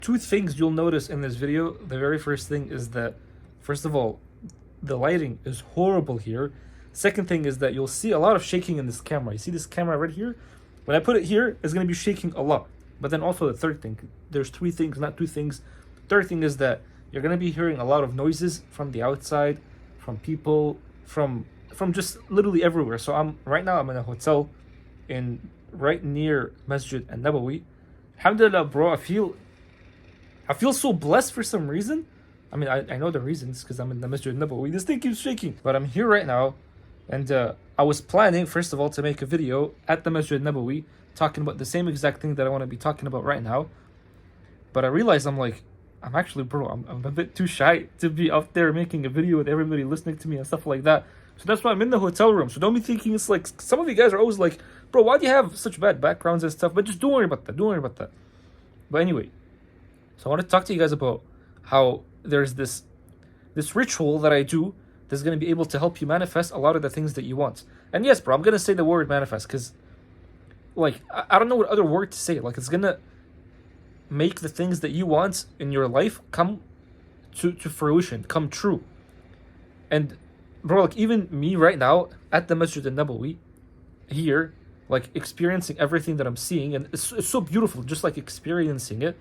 Two things you'll notice in this video. The very first thing is that, first of all, the lighting is horrible here. Second thing is that you'll see a lot of shaking in this camera. You see this camera right here? When I put it here, it's going to be shaking a lot. But then also the third thing, there's three things, not two things. Third thing is that you're going to be hearing a lot of noises from the outside, from people, from just literally everywhere. So right now I'm in a hotel in right near Masjid and Nabawi. Alhamdulillah, bro, I feel so blessed for some reason. I mean, I know the reasons because I'm in the Masjid Nabawi. This thing keeps shaking. But I'm here right now, and I was planning, first of all, to make a video at the Masjid Nabawi talking about the same exact thing that I want to be talking about right now. But I realized I'm a bit too shy to be out there making a video with everybody listening to me and stuff like that. So that's why I'm in the hotel room. So don't be thinking it's like, some of you guys are always like, bro, why do you have such bad backgrounds and stuff? But just don't worry about that. Don't worry about that. But anyway, so I want to talk to you guys about how there's this ritual that I do that's going to be able to help you manifest a lot of the things that you want. And yes, bro, I'm going to say the word manifest because, like, I don't know what other word to say. Like, it's going to make the things that you want in your life come to fruition, come true. And, bro, like, even me right now at the Masjid al-Nabawi here, like, experiencing everything that I'm seeing, and it's so beautiful, just like experiencing it.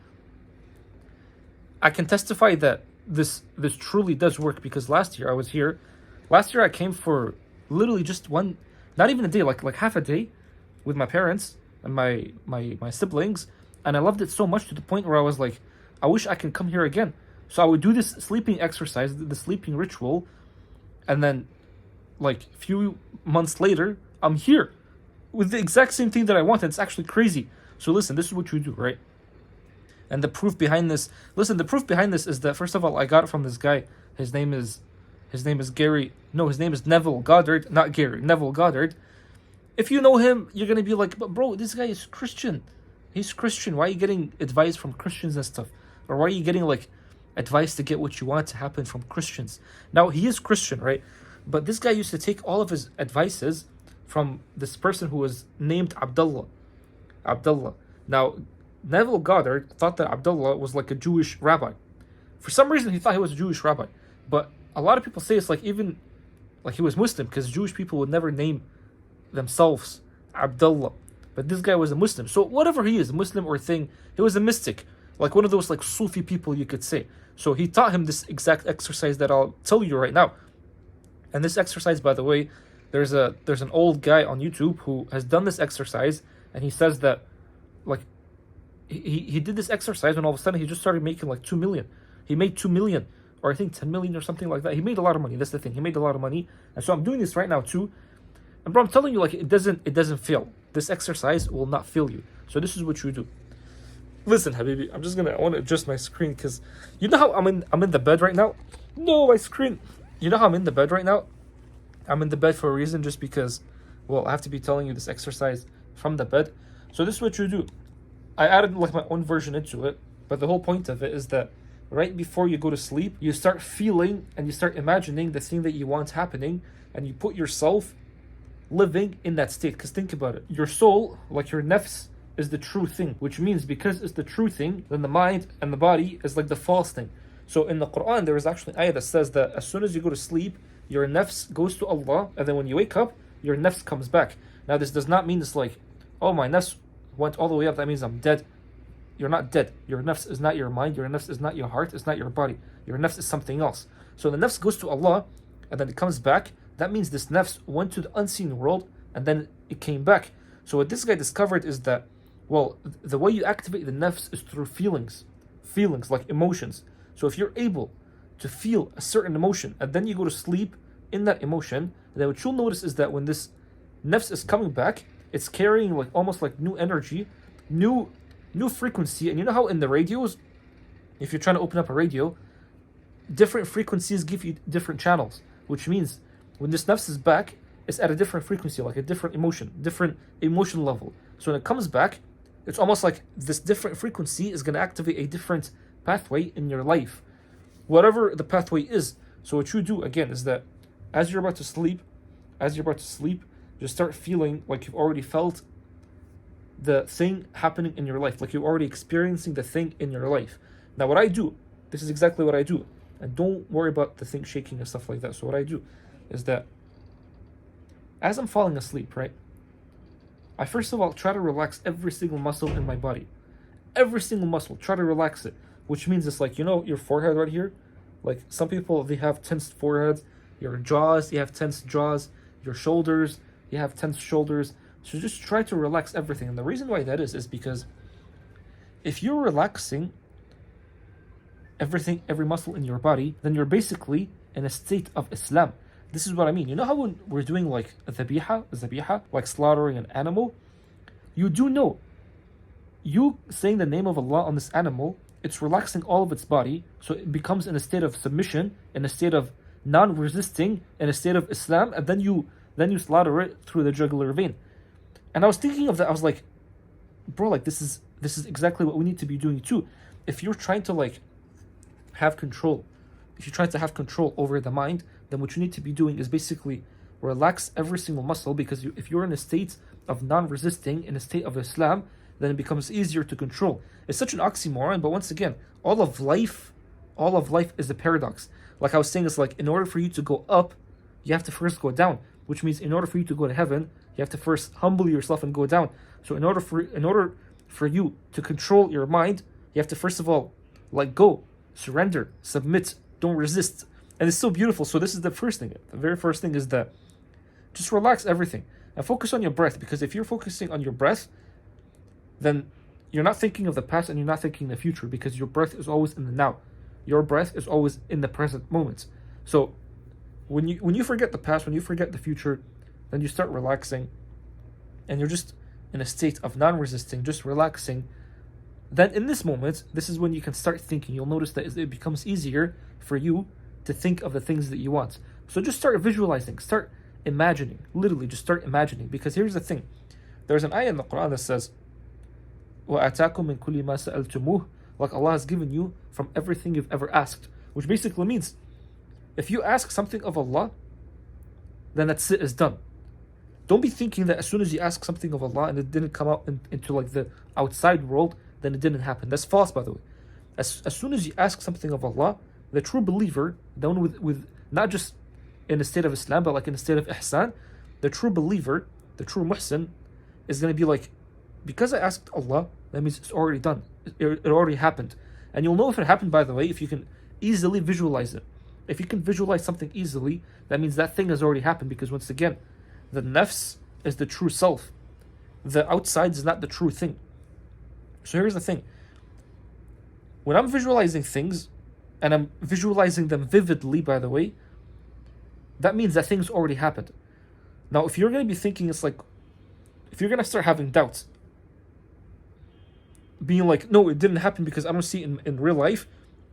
I can testify that this truly does work because last year I was here. Last year I came for literally just one, not even a day, like half a day with my parents and my siblings, and I loved it so much to the point where I was like, I wish I can come here again. So I would do this sleeping exercise, the sleeping ritual, and then like a few months later, I'm here with the exact same thing that I want. It's actually crazy. So listen, this is what you do, right? And the proof behind this, is that, first of all, I got it from this guy. His name is Gary. No, his name is Neville Goddard, not Gary. Neville Goddard. If you know him, you're gonna be like, but bro, this guy is Christian. He's Christian. Why are you getting advice from Christians and stuff? Or why are you getting like advice to get what you want to happen from Christians? Now, he is Christian, right? But this guy used to take all of his advices from this person who was named Abdullah. Now, Neville Goddard thought that Abdullah was like a Jewish rabbi. For some reason, he thought he was a Jewish rabbi. But a lot of people say it's like even like he was Muslim, because Jewish people would never name themselves Abdullah. But this guy was a Muslim. So whatever he is, Muslim or thing, he was a mystic. Like one of those like Sufi people, you could say. So he taught him this exact exercise that I'll tell you right now. And this exercise, by the way, there's an old guy on YouTube who has done this exercise, and he says that like he did this exercise, and all of a sudden he just started making like 2 million. He made 2 million, or I think 10 million or something like that. He made a lot of money. That's the thing. He made a lot of money. And so I'm doing this right now too. And bro, I'm telling you, like, it doesn't fail. This exercise will not fail you. So this is what you do. Listen, Habibi, I want to adjust my screen because you know how I'm in the bed right now? No, my screen. You know how I'm in the bed right now? I'm in the bed for a reason, just because, well, I have to be telling you this exercise from the bed. So this is what you do. I added like my own version into it, but the whole point of it is that right before you go to sleep, you start feeling and you start imagining the thing that you want happening, and you put yourself living in that state. Because think about it. Your soul, like your nafs, is the true thing, which means because it's the true thing, then the mind and the body is like the false thing. So in the Quran, there is actually an ayah that says that as soon as you go to sleep, your nafs goes to Allah, and then when you wake up, your nafs comes back. Now this does not mean it's like, oh, my nafs went all the way up, that means I'm dead. You're not dead. Your nafs is not your mind, your nafs is not your heart, it's not your body. Your nafs is something else. So the nafs goes to Allah, and then it comes back. That means this nafs went to the unseen world, and then it came back. So what this guy discovered is that, well, the way you activate the nafs is through feelings like emotions. So if you're able to feel a certain emotion, and then you go to sleep in that emotion, then what you'll notice is that when this nafs is coming back, it's carrying like almost like new energy, new frequency. And you know how in the radios, if you're trying to open up a radio, different frequencies give you different channels, which means when this nafs is back, it's at a different frequency, like a different emotion level. So when it comes back, it's almost like this different frequency is going to activate a different pathway in your life, whatever the pathway is. So what you do again is that as you're about to sleep, just start feeling like you've already felt the thing happening in your life, like you're already experiencing the thing in your life. Now what I do, this is exactly what I do. And don't worry about the thing shaking and stuff like that. So what I do is that as I'm falling asleep, right, I first of all try to relax every single muscle in my body. Every single muscle, try to relax it. Which means it's like, your forehead right here. Like some people, they have tensed foreheads. Your jaws, you have tensed jaws. Your shoulders, you have tensed shoulders. So just try to relax everything. And the reason why that is because if you're relaxing everything, every muscle in your body, then you're basically in a state of Islam. This is what I mean. You know how when we're doing like a zabiha, like slaughtering an animal, you do know, you saying the name of Allah on this animal, it's relaxing all of its body, so it becomes in a state of submission, in a state of non-resisting, in a state of Islam, and then you slaughter it through the jugular vein. And I was thinking of that. I was like, bro, like this is exactly what we need to be doing too. If you're trying to like have control, if you're trying to have control over the mind, then what you need to be doing is basically relax every single muscle, because if you're in a state of non-resisting, in a state of Islam, then it becomes easier to control. It's such an oxymoron, but once again, all of life is a paradox. Like I was saying, it's like in order for you to go up, you have to first go down, which means in order for you to go to heaven, you have to first humble yourself and go down. So in order for you to control your mind, you have to first of all let go, surrender, submit, don't resist. And it's so beautiful. So this is the first thing. The very first thing is that just relax everything and focus on your breath, because if you're focusing on your breath, then you're not thinking of the past and you're not thinking the future, because your breath is always in the now. Your breath is always in the present moment. So when you forget the past, when you forget the future, then you start relaxing and you're just in a state of non-resisting, just relaxing. Then in this moment, this is when you can start thinking. You'll notice that it becomes easier for you to think of the things that you want. So just start visualizing, start imagining, literally just start imagining. Because here's the thing, there's an ayah in the Quran that says, وَآتَاكُم مِّن كُلِّ مَا سَأَلْتُمُوهُ, like Allah has given you from everything you've ever asked. Which basically means, if you ask something of Allah, then that's it, it's done. Don't be thinking that as soon as you ask something of Allah and it didn't come out into like the outside world, then it didn't happen. That's false, by the way. As soon as you ask something of Allah, the true believer, the one with not just in a state of Islam, but like in a state of ihsan, the true believer, the true muhsin, is going to be like, because I asked Allah, that means it's already done. It already happened. And you'll know if it happened, by the way, if you can easily visualize it. If you can visualize something easily, that means that thing has already happened, because once again, the nafs is the true self. The outside is not the true thing. So here's the thing. When I'm visualizing things, and I'm visualizing them vividly, by the way, that means that thing's already happened. Now, if you're going to be thinking, it's like, if you're going to start having doubts, being like, no, it didn't happen because I don't see it in real life,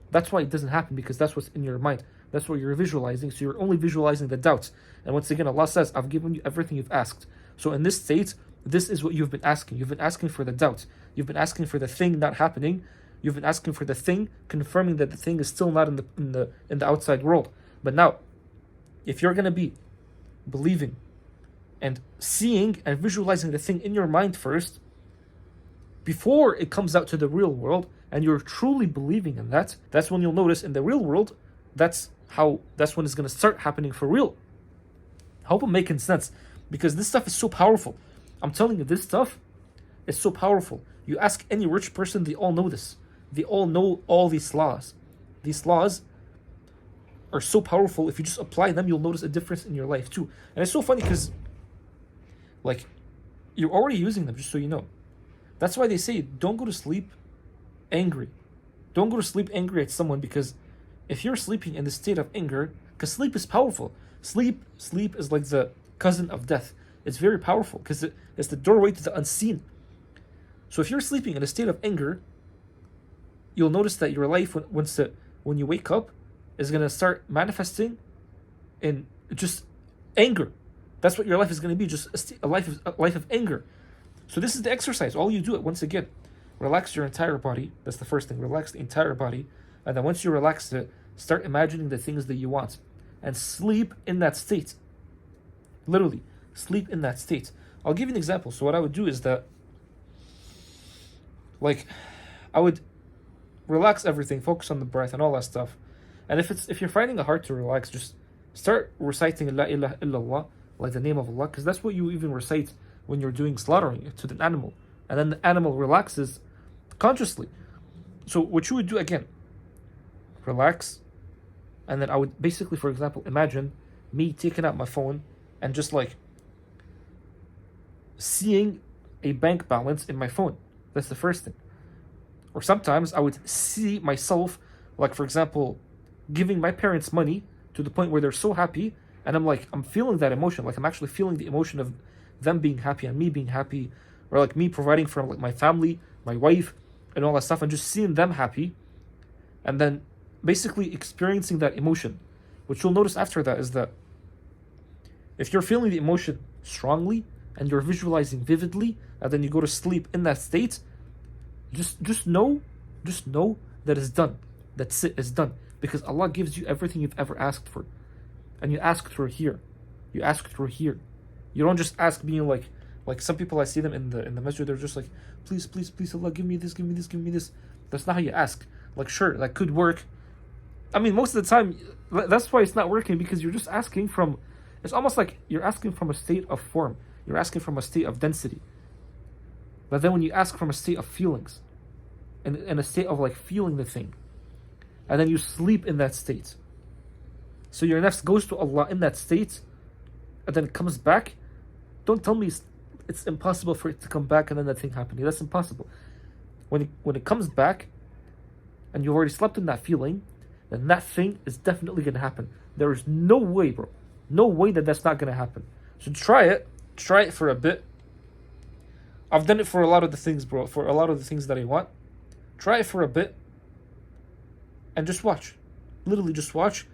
that's why it doesn't happen, because that's what's in your mind. That's what you're visualizing. So you're only visualizing the doubts. And once again, Allah says, I've given you everything you've asked. So in this state, this is what you've been asking. You've been asking for the doubt. You've been asking for the thing not happening. You've been asking for the thing, confirming that the thing is still not in the outside world. But now, if you're going to be believing and seeing and visualizing the thing in your mind first, before it comes out to the real world, and you're truly believing in that, that's when you'll notice in the real world, that's when it's going to start happening for real. I hope I'm making sense, because this stuff is so powerful. I'm telling you, this stuff is so powerful. You ask any rich person, they all know this. They all know all these laws. These laws are so powerful. If you just apply them, you'll notice a difference in your life too. And it's so funny because, like, you're already using them, just so you know. That's why they say, don't go to sleep angry. Don't go to sleep angry at someone, because if you're sleeping in the state of anger, because sleep is powerful. Sleep is like the cousin of death. It's very powerful because it's the doorway to the unseen. So if you're sleeping in a state of anger, you'll notice that your life, when you wake up, is going to start manifesting in just anger. That's what your life is going to be, just a life of anger. So this is the exercise. All you do it, once again, relax your entire body. That's the first thing. Relax the entire body. And then once you relax it, start imagining the things that you want. And sleep in that state. Literally, sleep in that state. I'll give you an example. So what I would do is that, like, I would relax everything, focus on the breath and all that stuff. And if you're finding it hard to relax, just start reciting La ilaha illallah, like the name of Allah, because that's what you even recite when you're doing slaughtering to the animal. And then the animal relaxes consciously. So what you would do again, relax, and then I would basically, for example, imagine me taking out my phone and just like seeing a bank balance in my phone. That's the first thing. Or sometimes I would see myself, like for example, giving my parents money to the point where they're so happy, and I'm feeling that emotion, like I'm actually feeling the emotion of them being happy and me being happy, or like me providing for like my family, my wife, and all that stuff, and just seeing them happy, and then basically experiencing that emotion. What you'll notice after that is that if you're feeling the emotion strongly and you're visualizing vividly, and then you go to sleep in that state, just know that it's done. That's it, it's done. Because Allah gives you everything you've ever asked for. And you asked for here. You asked for here. You don't just ask being like some people I see them in the masjid, they're just like, please, please, please, Allah, give me this, give me this, give me this. That's not how you ask. Like sure, that could work. I mean, most of the time, that's why it's not working, because you're just asking from, it's almost like you're asking from a state of form. You're asking from a state of density. But then when you ask from a state of feelings, and a state of like feeling the thing, and then you sleep in that state. So your nafs goes to Allah in that state, and then it comes back. Don't tell me it's impossible for it to come back and then that thing happening. That's impossible. When it comes back, and you've already slept in that feeling, then that thing is definitely going to happen. There is no way, bro. No way that that's not going to happen. So try it. Try it for a bit. I've done it for a lot of the things, bro. For a lot of the things that I want. Try it for a bit. And just watch. Literally just watch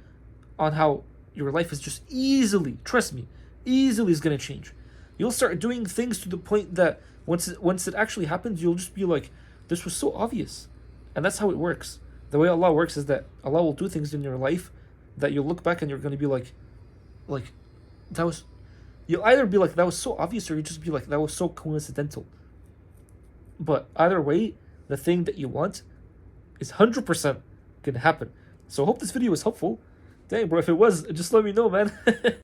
on how your life is just easily, trust me, easily is going to change. You'll start doing things to the point that once it actually happens, you'll just be like, this was so obvious. And that's how it works. The way Allah works is that Allah will do things in your life that you'll look back and you're going to be like, that was, you'll either be like, that was so obvious, or you just be like, that was so coincidental. But either way, the thing that you want is 100% going to happen. So I hope this video was helpful. Dang, bro, if it was, just let me know, man.